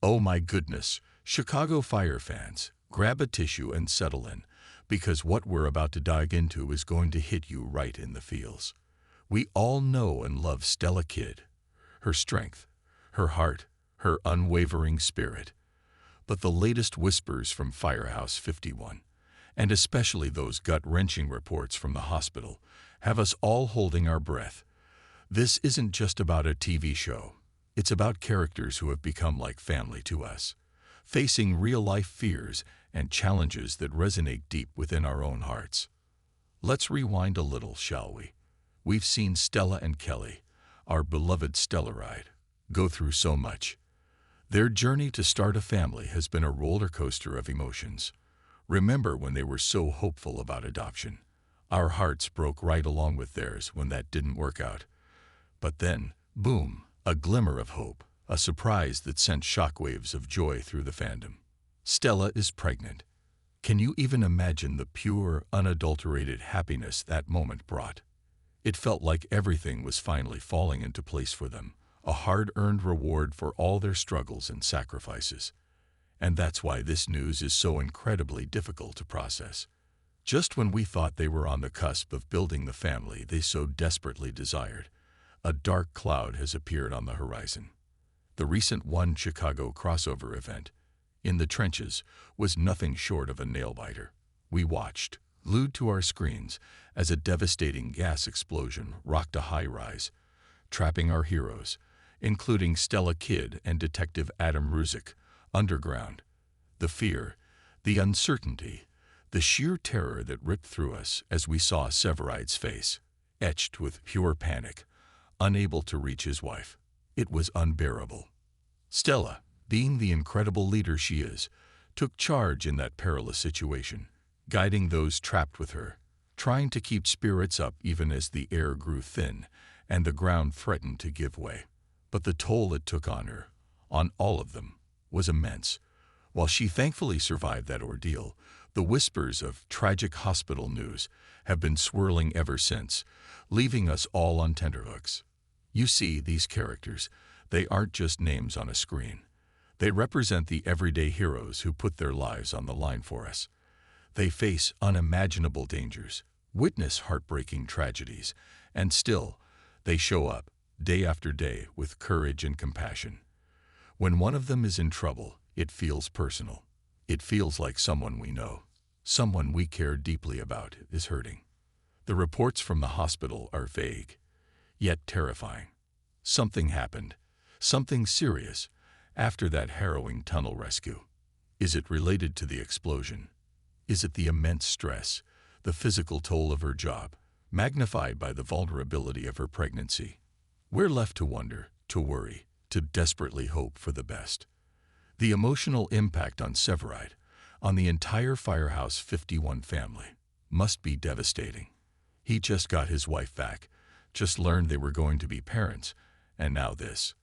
Oh my goodness, Chicago Fire fans, grab a tissue and settle in, because what we're about to dive into is going to hit you right in the feels. We all know and love Stella Kidd, her strength, her heart, her unwavering spirit. But the latest whispers from Firehouse 51, and especially those gut-wrenching reports from the hospital, have us all holding our breath. This isn't just about a TV show. It's about characters who have become like family to us, facing real-life fears and challenges that resonate deep within our own hearts. Let's rewind a little, shall we? We've seen Stella and Kelly, our beloved Stellaride, go through so much. Their journey to start a family has been a roller coaster of emotions. Remember when they were so hopeful about adoption? Our hearts broke right along with theirs when that didn't work out. But then, boom, a glimmer of hope, a surprise that sent shockwaves of joy through the fandom. Stella is pregnant. Can you even imagine the pure, unadulterated happiness that moment brought? It felt like everything was finally falling into place for them, a hard-earned reward for all their struggles and sacrifices. And that's why this news is so incredibly difficult to process. Just when we thought they were on the cusp of building the family they so desperately desired, a dark cloud has appeared on the horizon. The recent One Chicago crossover event, In the Trenches, was nothing short of a nail-biter. We watched, glued to our screens, as a devastating gas explosion rocked a high-rise, trapping our heroes, including Stella Kidd and Detective Adam Ruzick, underground. The fear, the uncertainty, the sheer terror that ripped through us as we saw Severide's face, etched with pure panic, unable to reach his wife. It was unbearable. Stella, being the incredible leader she is, took charge in that perilous situation, guiding those trapped with her, trying to keep spirits up even as the air grew thin and the ground threatened to give way. But the toll it took on her, on all of them, was immense. While she thankfully survived that ordeal, the whispers of tragic hospital news have been swirling ever since, leaving us all on tenterhooks. You see, these characters, they aren't just names on a screen. They represent the everyday heroes who put their lives on the line for us. They face unimaginable dangers, witness heartbreaking tragedies, and still, they show up, day after day, with courage and compassion. When one of them is in trouble, it feels personal. It feels like someone we know, someone we care deeply about, is hurting. The reports from the hospital are vague, yet terrifying. Something happened, something serious, after that harrowing tunnel rescue. Is it related to the explosion? Is it the immense stress, the physical toll of her job, magnified by the vulnerability of her pregnancy? We're left to wonder, to worry, to desperately hope for the best. The emotional impact on Severide, on the entire Firehouse 51 family, must be devastating. He just got his wife back, just learned they were going to be parents, and now this.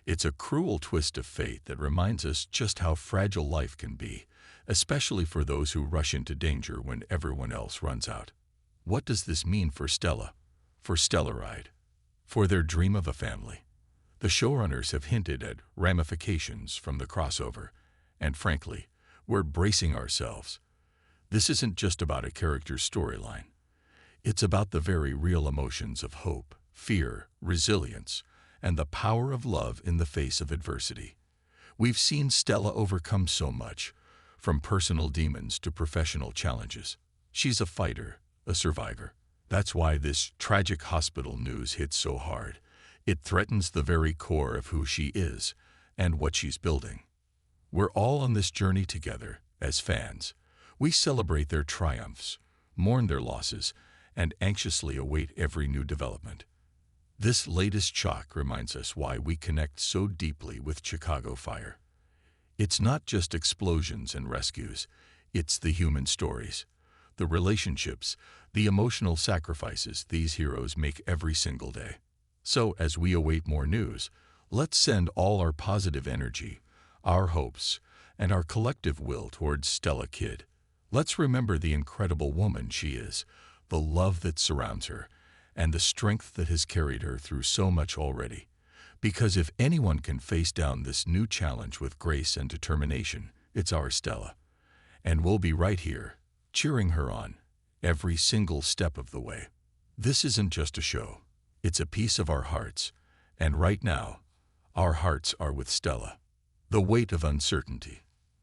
It's a cruel twist of fate that reminds us just how fragile life can be, especially for those who rush into danger when everyone else runs out. What does this mean for Stella, for Stellaride, for their dream of a family? The showrunners have hinted at ramifications from the crossover, and frankly, we're bracing ourselves. This isn't just about a character's storyline. It's about the very real emotions of hope, fear, resilience, and the power of love in the face of adversity. We've seen Stella overcome so much, from personal demons to professional challenges. She's a fighter, a survivor. That's why this tragic hospital news hits so hard. It threatens the very core of who she is and what she's building. We're all on this journey together, as fans. We celebrate their triumphs, mourn their losses, and anxiously await every new development. This latest shock reminds us why we connect so deeply with Chicago Fire. It's not just explosions and rescues, it's the human stories, the relationships, the emotional sacrifices these heroes make every single day. So, as we await more news, let's send all our positive energy, our hopes, and our collective will towards Stella Kidd. Let's remember the incredible woman she is, the love that surrounds her, and the strength that has carried her through so much already. Because if anyone can face down this new challenge with grace and determination, it's our Stella. And we'll be right here, cheering her on, every single step of the way. This isn't just a show. It's a piece of our hearts. And right now, our hearts are with Stella. The weight of uncertainty.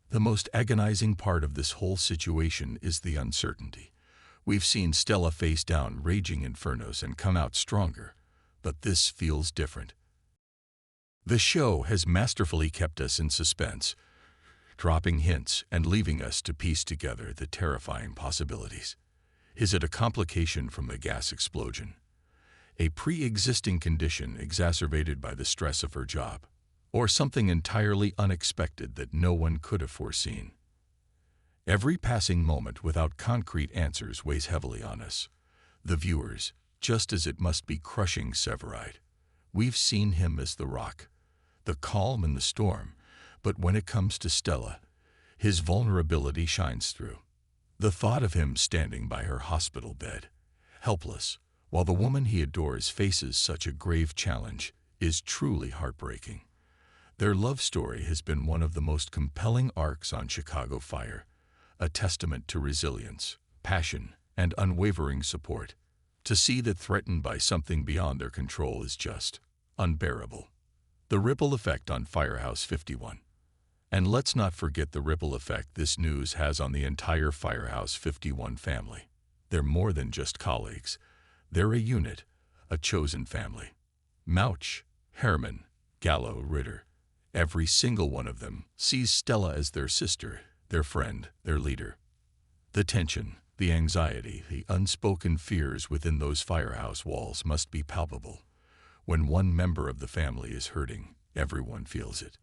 The most agonizing part of this whole situation is the uncertainty. We've seen Stella face down raging infernos and come out stronger, but this feels different. The show has masterfully kept us in suspense, dropping hints and leaving us to piece together the terrifying possibilities. Is it a complication from the gas explosion? A pre-existing condition exacerbated by the stress of her job? Or something entirely unexpected that no one could have foreseen? Every passing moment without concrete answers weighs heavily on us, the viewers, just as it must be crushing Severide. We've seen him as the rock, the calm in the storm, but when it comes to Stella, his vulnerability shines through. The thought of him standing by her hospital bed, helpless, while the woman he adores faces such a grave challenge, is truly heartbreaking. Their love story has been one of the most compelling arcs on Chicago Fire, a testament to resilience, passion, and unwavering support. To see that threatened by something beyond their control is just unbearable. The ripple effect on Firehouse 51. And let's not forget the ripple effect this news has on the entire Firehouse 51 family. They're more than just colleagues. They're a unit, a chosen family. Mouch, Herman, Gallo, Ritter. Every single one of them sees Stella as their sister, their friend, their leader. The tension, the anxiety, the unspoken fears within those firehouse walls must be palpable. When one member of the family is hurting, everyone feels it.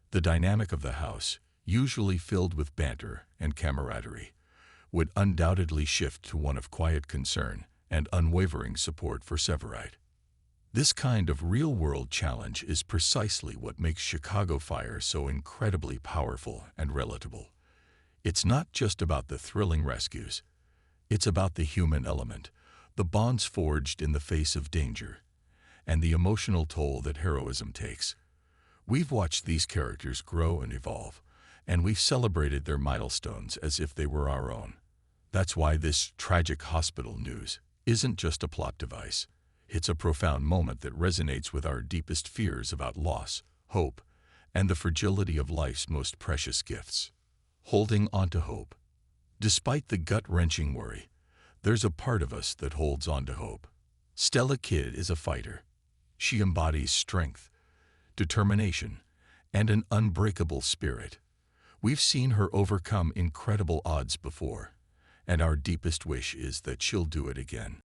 The dynamic of the house, usually filled with banter and camaraderie, would undoubtedly shift to one of quiet concern and unwavering support for Severide. This kind of real-world challenge is precisely what makes Chicago Fire so incredibly powerful and relatable. It's not just about the thrilling rescues. It's about the human element, the bonds forged in the face of danger, and the emotional toll that heroism takes. We've watched these characters grow and evolve, and we've celebrated their milestones as if they were our own. That's why this tragic hospital news isn't just a plot device. It's a profound moment that resonates with our deepest fears about loss, hope, and the fragility of life's most precious gifts. Holding on to hope. Despite the gut-wrenching worry, there's a part of us that holds on to hope. Stella Kidd is a fighter. She embodies strength, determination, and an unbreakable spirit. We've seen her overcome incredible odds before, and our deepest wish is that she'll do it again.